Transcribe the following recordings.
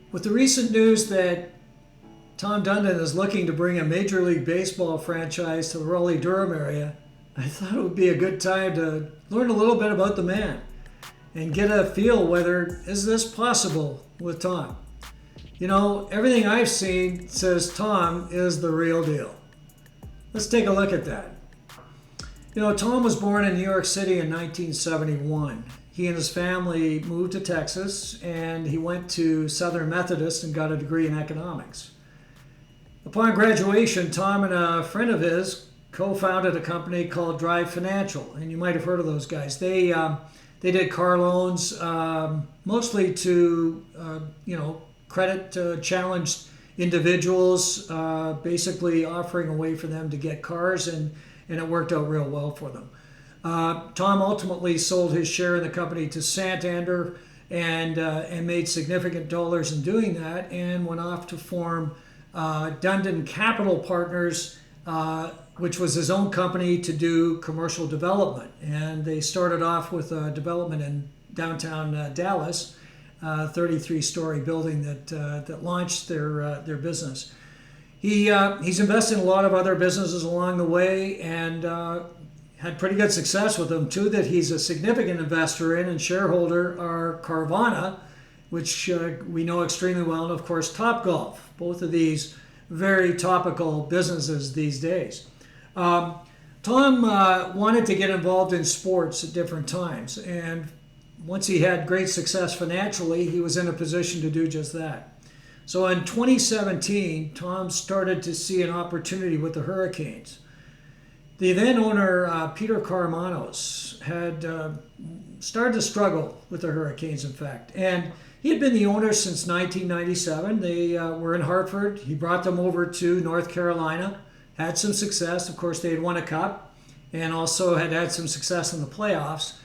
With the recent news that Tom Dundon is looking to bring a Major League Baseball franchise to the Raleigh-Durham area, I thought it would be a good time to learn a little bit about the man and get a feel whether is this possible with Tom. You know, everything I've seen says Tom is the real deal. Let's take a look at that. You know, Tom was born in New York City in 1971. He and his family moved to Texas, and he went to Southern Methodist and got a degree in economics. Upon graduation, Tom and a friend of his co-founded a company called Drive Financial, and you might have heard of those guys. They did car loans, mostly to credit challenged individuals, basically offering a way for them to get cars, and it worked out real well for them. Tom ultimately sold his share in the company to Santander and made significant dollars in doing that, and went off to form Dundon Capital Partners, which was his own company to do commercial development. And they started off with development in downtown Dallas, 33-story building that launched their business. He's invested in a lot of other businesses along the way, and had pretty good success with them. Two that he's a significant investor in and shareholder are Carvana, which we know extremely well, and of course Topgolf. Both of these very topical businesses these days. Tom wanted to get involved in sports at different times, and once he had great success financially, he was in a position to do just that. So in 2017, Tom started to see an opportunity with the Hurricanes. The then owner, Peter Karmanos, had started to struggle with the Hurricanes, in fact. And he had been the owner since 1997. They were in Hartford. He brought them over to North Carolina, had some success. Of course, they had won a cup and also had some success in the playoffs.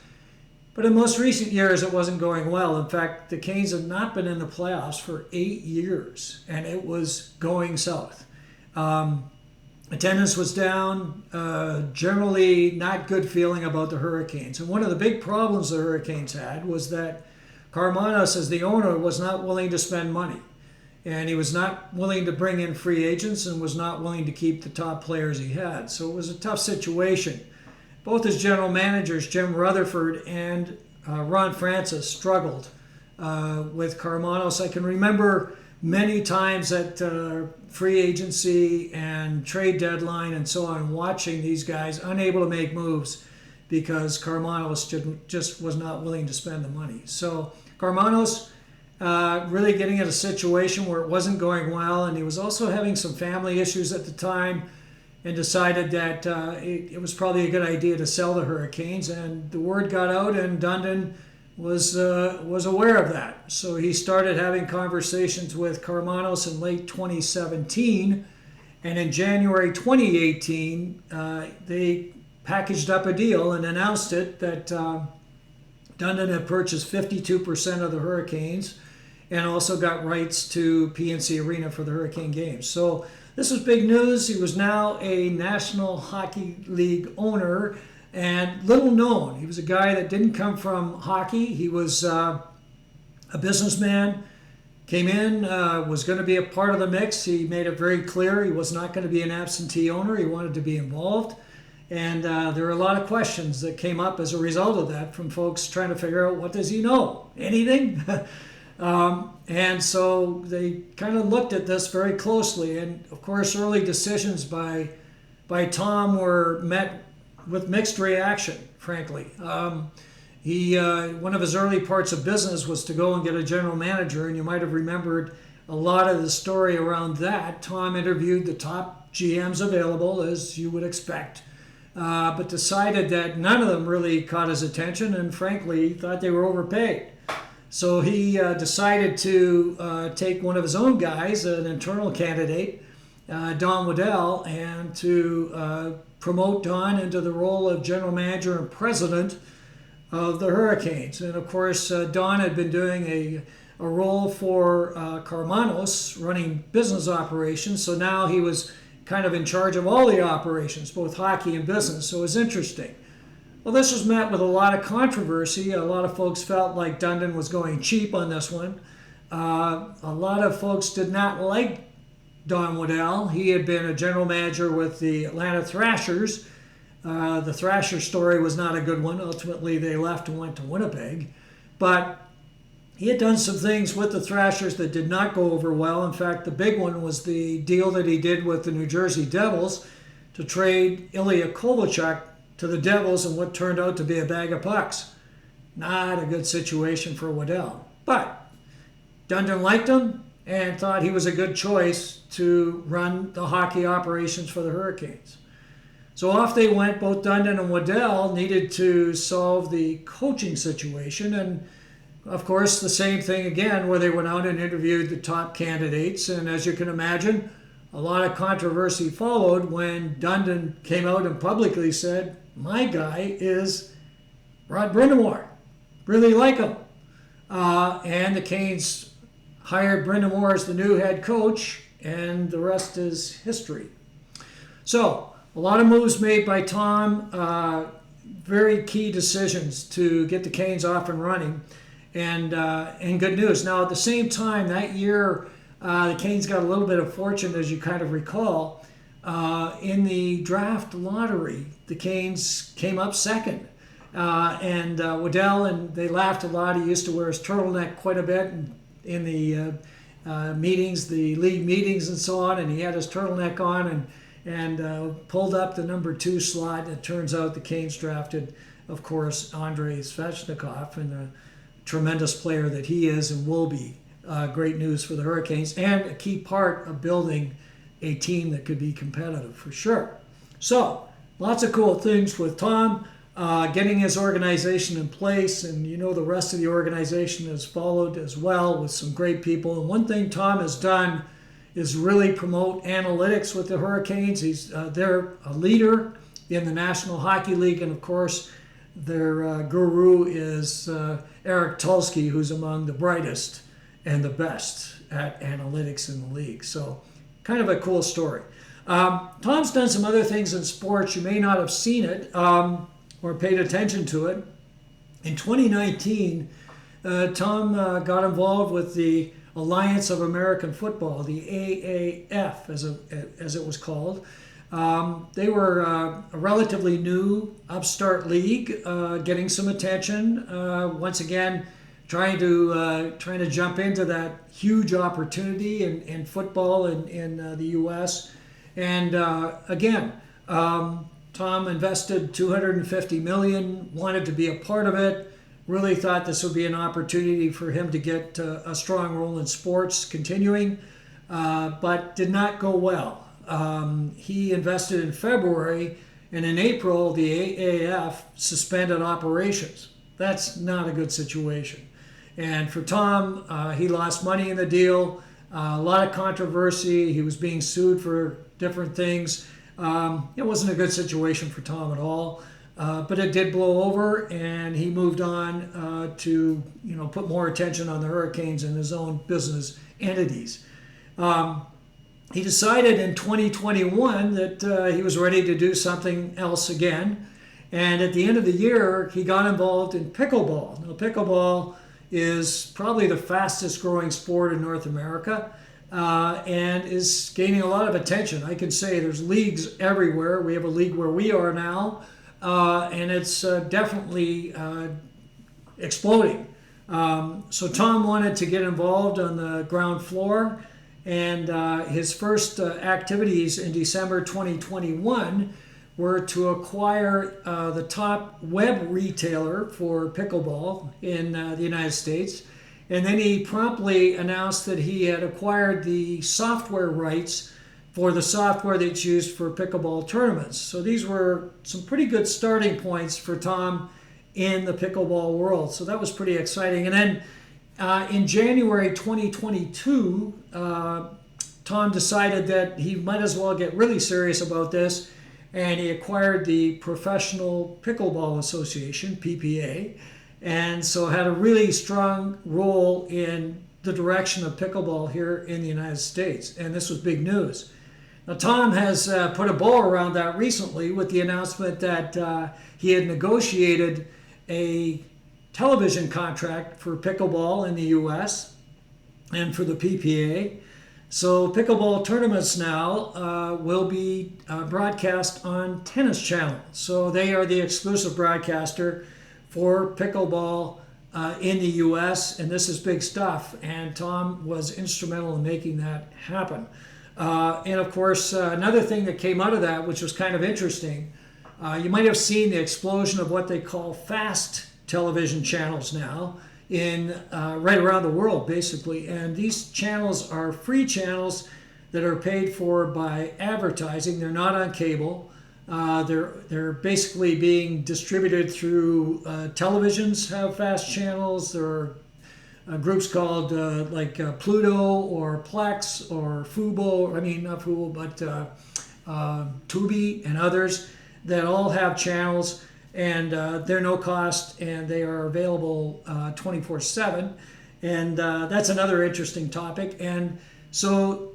But in most recent years, it wasn't going well. In fact, the Canes had not been in the playoffs for 8 years, and it was going south. Attendance was down, generally not good feeling about the Hurricanes. And one of the big problems the Hurricanes had was that Karmanos, as the owner, was not willing to spend money. And he was not willing to bring in free agents and was not willing to keep the top players he had. So it was a tough situation. Both his general managers, Jim Rutherford and Ron Francis, struggled with Karmanos. I can remember many times at free agency and trade deadline and so on, watching these guys unable to make moves because Karmanos just was not willing to spend the money. So Karmanos really getting in a situation where it wasn't going well, and he was also having some family issues at the time, and decided that it was probably a good idea to sell the Hurricanes. And the word got out, and Dundon was aware of that. So he started having conversations with Karmanos in late 2017, and in January 2018, they packaged up a deal and announced it that Dundon had purchased 52% of the Hurricanes and also got rights to PNC Arena for the Hurricane games. So this was big news. He was now a National Hockey League owner, and little known. He was a guy that didn't come from hockey. He was a businessman, came in, was going to be a part of the mix. He made it very clear he was not going to be an absentee owner. He wanted to be involved. And there were a lot of questions that came up as a result of that from folks trying to figure out, what does he know? Anything? And so they kind of looked at this very closely. And of course, early decisions by Tom were met with mixed reaction, frankly. One of his early parts of business was to go and get a general manager, and you might have remembered a lot of the story around that. Tom interviewed the top GMs available, as you would expect, but decided that none of them really caught his attention, and frankly thought they were overpaid. So he decided to take one of his own guys, an internal candidate, Don Waddell, and to promote Don into the role of general manager and president of the Hurricanes. And of course, Don had been doing a role for Karmanos, running business operations. So now he was kind of in charge of all the operations, both hockey and business. So it was interesting. Well, this was met with a lot of controversy. A lot of folks felt like Dundon was going cheap on this one. A lot of folks did not like Don Waddell. He had been a general manager with the Atlanta Thrashers. The Thrasher story was not a good one. Ultimately, they left and went to Winnipeg. But he had done some things with the Thrashers that did not go over well. In fact, the big one was the deal that he did with the New Jersey Devils to trade Ilya Kovalchuk to the Devils in what turned out to be a bag of pucks. Not a good situation for Waddell. But Dundon liked him and thought he was a good choice to run the hockey operations for the Hurricanes. So off they went. Both Dundon and Waddell needed to solve the coaching situation. And of course, the same thing again, where they went out and interviewed the top candidates. And as you can imagine, a lot of controversy followed when Dundon came out and publicly said, my guy is Rod Brind'Amour. Really like him. And the Canes hired Brind'Amour as the new head coach, and the rest is history. So, a lot of moves made by Tom, very key decisions to get the Canes off and running. And good news. Now, at the same time, that year, the Canes got a little bit of fortune, as you kind of recall. In the draft lottery, the Canes came up second. And Waddell, and they laughed a lot. He used to wear his turtleneck quite a bit in the meetings, the league meetings and so on. And he had his turtleneck on and pulled up the number 2 slot. And it turns out the Canes drafted, of course, Andrei Svechnikov, and the tremendous player that he is and will be. Great news for the Hurricanes, and a key part of building a team that could be competitive for sure. So, lots of cool things with Tom, getting his organization in place, and you know the rest of the organization has followed as well with some great people. And one thing Tom has done is really promote analytics with the Hurricanes. They're a leader in the National Hockey League, and of course, their guru is Eric Tulsky, who's among the brightest and the best at analytics in the league. So kind of a cool story. Tom's done some other things in sports. You may not have seen it or paid attention to it. In 2019, Tom got involved with the Alliance of American Football, the AAF as it was called. They were a relatively new upstart league, getting some attention. Once again, trying to jump into that huge opportunity in football in the U.S. And again, Tom invested $250 million, wanted to be a part of it. Really thought this would be an opportunity for him to get a strong role in sports continuing, but did not go well. He invested in February, and in April, the AAF suspended operations. That's not a good situation. And for Tom, he lost money in the deal, a lot of controversy. He was being sued for different things. It wasn't a good situation for Tom at all, but it did blow over, and he moved on to put more attention on the Hurricanes and his own business entities. He decided in 2021 that he was ready to do something else again. And at the end of the year, he got involved in pickleball. Now, pickleball is probably the fastest growing sport in North America and is gaining a lot of attention. I can say there's leagues everywhere. We have a league where we are now, and it's definitely exploding. So Tom wanted to get involved on the ground floor. And his first activities in December 2021 were to acquire the top web retailer for pickleball in the United States. And then he promptly announced that he had acquired the software rights for the software that's used for pickleball tournaments. So these were some pretty good starting points for Tom in the pickleball world. So that was pretty exciting. And then in January 2022, Tom decided that he might as well get really serious about this, and he acquired the Professional Pickleball Association, PPA, and so had a really strong role in the direction of pickleball here in the United States, and this was big news. Now, Tom has put a bow around that recently with the announcement that he had negotiated a television contract for pickleball in the U.S., and for the PPA. So pickleball tournaments now will be broadcast on Tennis Channel. So they are the exclusive broadcaster for pickleball in the U.S., and this is big stuff. And Tom was instrumental in making that happen. And of course, another thing that came out of that, which was kind of interesting, you might have seen the explosion of what they call fast television channels now in right around the world, basically. And these channels are free channels that are paid for by advertising. They're not on cable. They're basically being distributed through televisions have fast channels. There are groups called Pluto or Plex or Fubo. I mean, not Fubo, but Tubi and others that all have channels, and they're no cost, and they are available 24/7. And that's another interesting topic. And so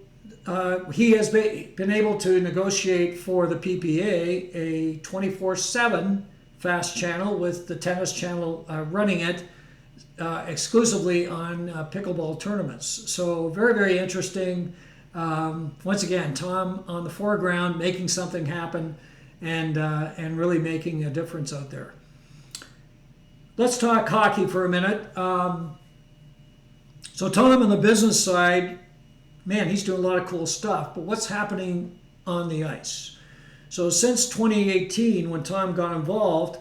he has been able to negotiate for the PPA a 24/7 fast channel with the Tennis Channel running it exclusively on pickleball tournaments. So very, very interesting. Once again, Tom on the foreground, making something happen and really making a difference out there. Let's talk hockey for a minute. So Tom on the business side, man, he's doing a lot of cool stuff, but what's happening on the ice? So since 2018, when Tom got involved,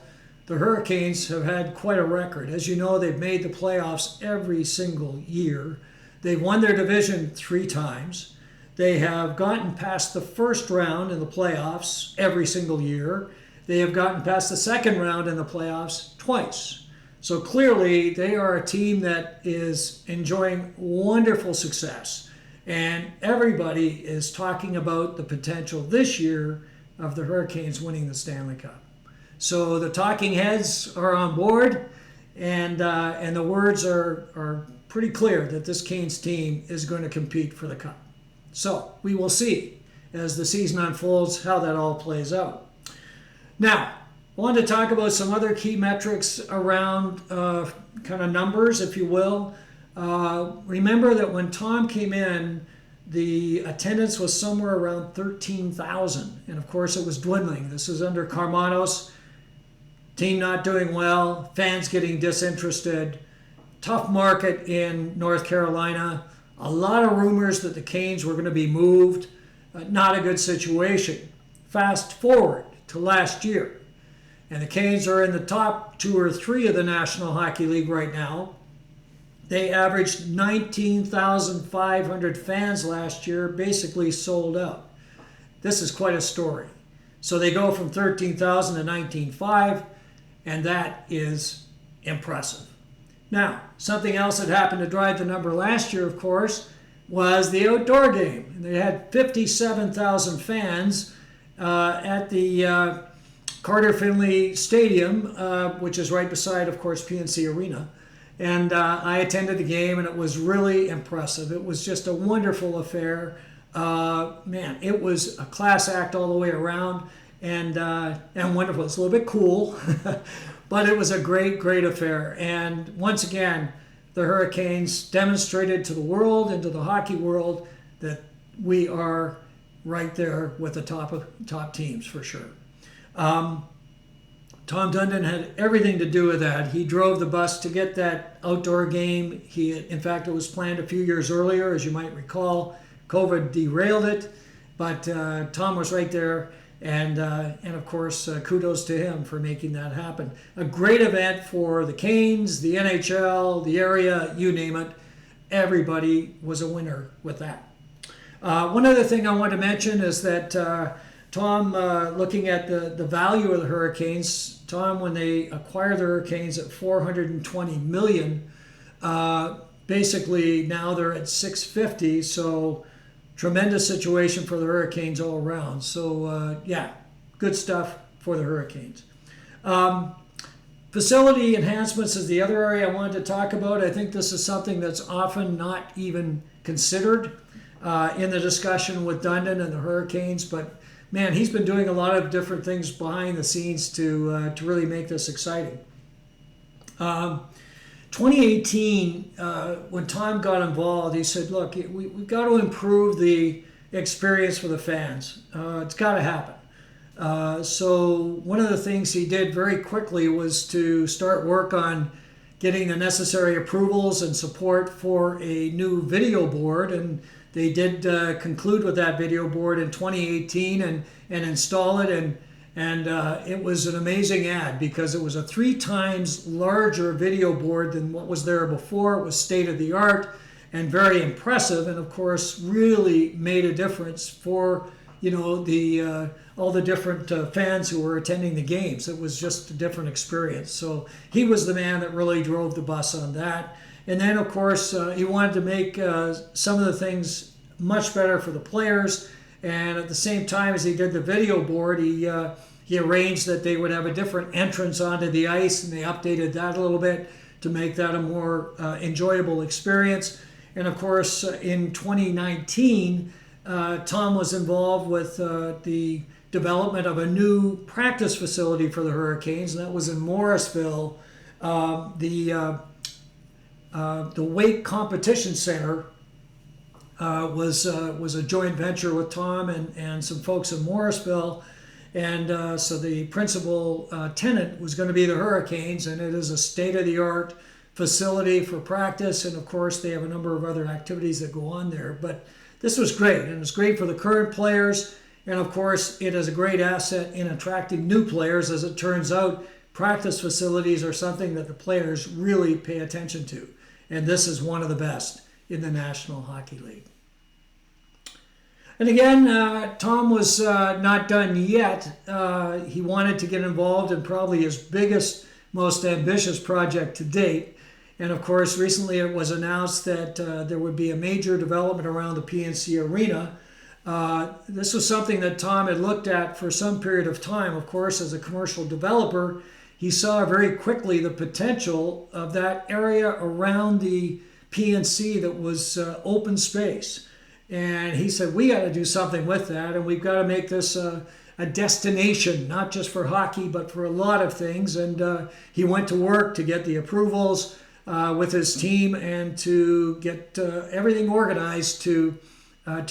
the Hurricanes have had quite a record. As you know, they've made the playoffs every single year. They've won their division 3 times. They have gotten past the first round in the playoffs every single year. They have gotten past the second round in the playoffs twice. So clearly, they are a team that is enjoying wonderful success. And everybody is talking about the potential this year of the Hurricanes winning the Stanley Cup. So the talking heads are on board, and the words are pretty clear that this Canes team is going to compete for the Cup. So we will see as the season unfolds how that all plays out. Now, I wanted to talk about some other key metrics around kind of numbers, if you will. Remember that when Tom came in, the attendance was somewhere around 13,000. And of course, it was dwindling. This is under Karmanos. Team not doing well, fans getting disinterested, tough market in North Carolina, a lot of rumors that the Canes were going to be moved, not a good situation. Fast forward to last year, and the Canes are in the top 2 or 3 of the National Hockey League right now. They averaged 19,500 fans last year, basically sold out. This is quite a story. So they go from 13,000 to 19,500. And that is impressive. Now, something else that happened to drive the number last year, of course, was the outdoor game. And they had 57,000 fans at the Carter Finley Stadium, which is right beside, of course, PNC Arena. And I attended the game, and it was really impressive. It was just a wonderful affair. Man, it was a class act all the way around. And wonderful. It's a little bit cool, but it was a great, great affair. And once again, the Hurricanes demonstrated to the world and to the hockey world that we are right there with the top teams for sure. Tom Dundon had everything to do with that. He drove the bus to get that outdoor game. In fact, it was planned a few years earlier, as you might recall. COVID derailed it, but Tom was right there. And of course, kudos to him for making that happen. A great event for the Canes, the NHL, the area, you name it. Everybody was a winner with that. One other thing I want to mention is that Tom, looking at the value of the Hurricanes, Tom, when they acquired the Hurricanes at $420 million, basically now they're at $650. So tremendous situation for the Hurricanes all around. So, yeah, good stuff for the Hurricanes. Facility enhancements is the other area I wanted to talk about. I think this is something that's often not even considered in the discussion with Dundon and the Hurricanes. But, man, he's been doing a lot of different things behind the scenes to really make this exciting. 2018, when Tom got involved, he said, look, we've got to improve the experience for the fans. It's got to happen. So one of the things he did very quickly was to start work on getting the necessary approvals and support for a new video board. And they did conclude with that video board in 2018 and install it. And it was an amazing ad because it was a 3 times larger video board than what was there before. It was state of the art and very impressive, and of course really made a difference for the all the different fans who were attending the games. It was just a different experience. So he was the man that really drove the bus on that. And then of course he wanted to make some of the things much better for the players. And at the same time as he did the video board, he arranged that they would have a different entrance onto the ice, and they updated that a little bit to make that a more enjoyable experience. And of course, in 2019, Tom was involved with the development of a new practice facility for the Hurricanes, and that was in Morrisville. The Wake Competition Center was a joint venture with Tom and some folks in Morrisville. And so the principal tenant was going to be the Hurricanes, and it is a state-of-the-art facility for practice. And of course, they have a number of other activities that go on there. But this was great, and it's great for the current players. And of course, it is a great asset in attracting new players. As it turns out, practice facilities are something that the players really pay attention to. And this is one of the best in the National Hockey League. And again, Tom was not done yet. He wanted to get involved in probably his biggest, most ambitious project to date. And of course, recently it was announced that there would be a major development around the PNC Arena. This was something that Tom had looked at for some period of time. Of course, as a commercial developer, he saw very quickly the potential of that area around the PNC that was open space. And he said, we got to do something with that, and we've got to make this a destination, not just for hockey, but for a lot of things. And he went to work to get the approvals with his team and to get everything organized to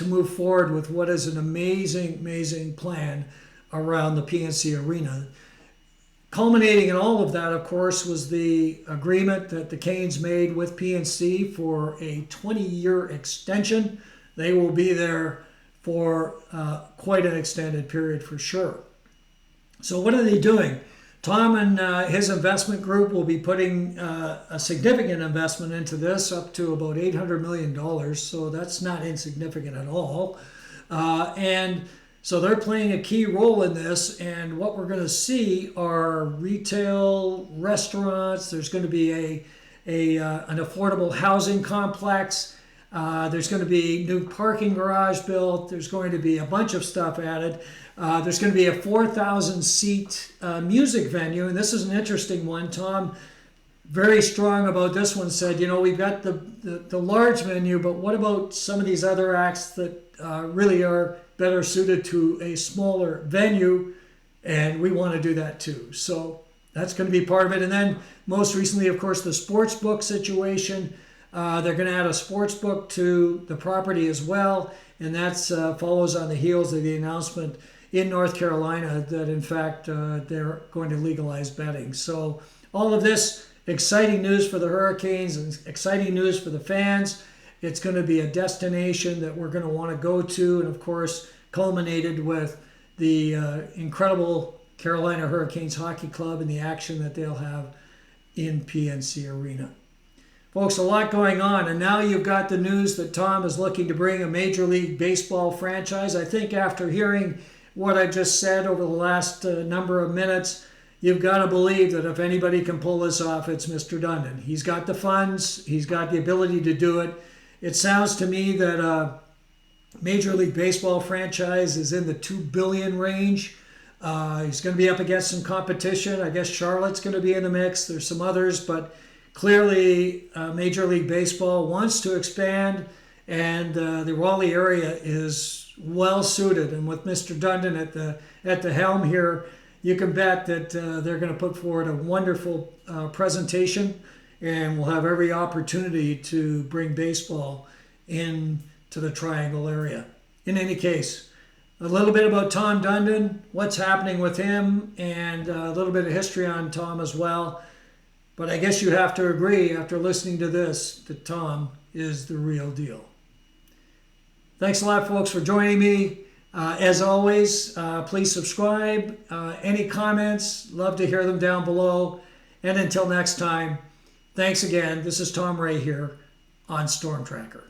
move forward with what is an amazing plan around the PNC Arena. Culminating in all of that, of course, was the agreement that the Canes made with PNC for a 20-year extension. They will be there for quite an extended period for sure. So what are they doing? Tom and his investment group will be putting a significant investment into this, up to about $800 million. So that's not insignificant at all. And so they're playing a key role in this. And what we're going to see are retail, restaurants. There's going to be an affordable housing complex. There's going to be new parking garage built. There's going to be a bunch of stuff added. There's going to be a 4,000-seat music venue, and this is an interesting one. Tom, very strong about this one, said, we've got the large venue, but what about some of these other acts that really are better suited to a smaller venue, and we want to do that too. So that's going to be part of it. And then most recently, of course, the sports book situation. They're going to add a sports book to the property as well, and that follows on the heels of the announcement in North Carolina that, in fact, they're going to legalize betting. So all of this, exciting news for the Hurricanes and exciting news for the fans. It's going to be a destination that we're going to want to go to, and of course, culminated with the incredible Carolina Hurricanes Hockey Club and the action that they'll have in PNC Arena. Folks, a lot going on, and now you've got the news that Tom is looking to bring a Major League Baseball franchise. I think after hearing what I just said over the last number of minutes, you've got to believe that if anybody can pull this off, it's Mr. Dundon. He's got the funds. He's got the ability to do it. It sounds to me that a Major League Baseball franchise is in the $2 billion range. He's going to be up against some competition. I guess Charlotte's going to be in the mix. There's some others, but clearly Major League Baseball wants to expand, and the Raleigh area is well suited. And with Mr. Dundon at the helm here, you can bet that they're going to put forward a wonderful presentation. and we'll have every opportunity to bring baseball into the Triangle area. In any case, a little bit about Tom Dundon, what's happening with him, and a little bit of history on Tom as well. But I guess you have to agree after listening to this that Tom is the real deal. Thanks a lot, folks, for joining me. As always, please subscribe. Any comments, love to hear them down below. And until next time, thanks again. This is Tom Ray here on Storm Tracker.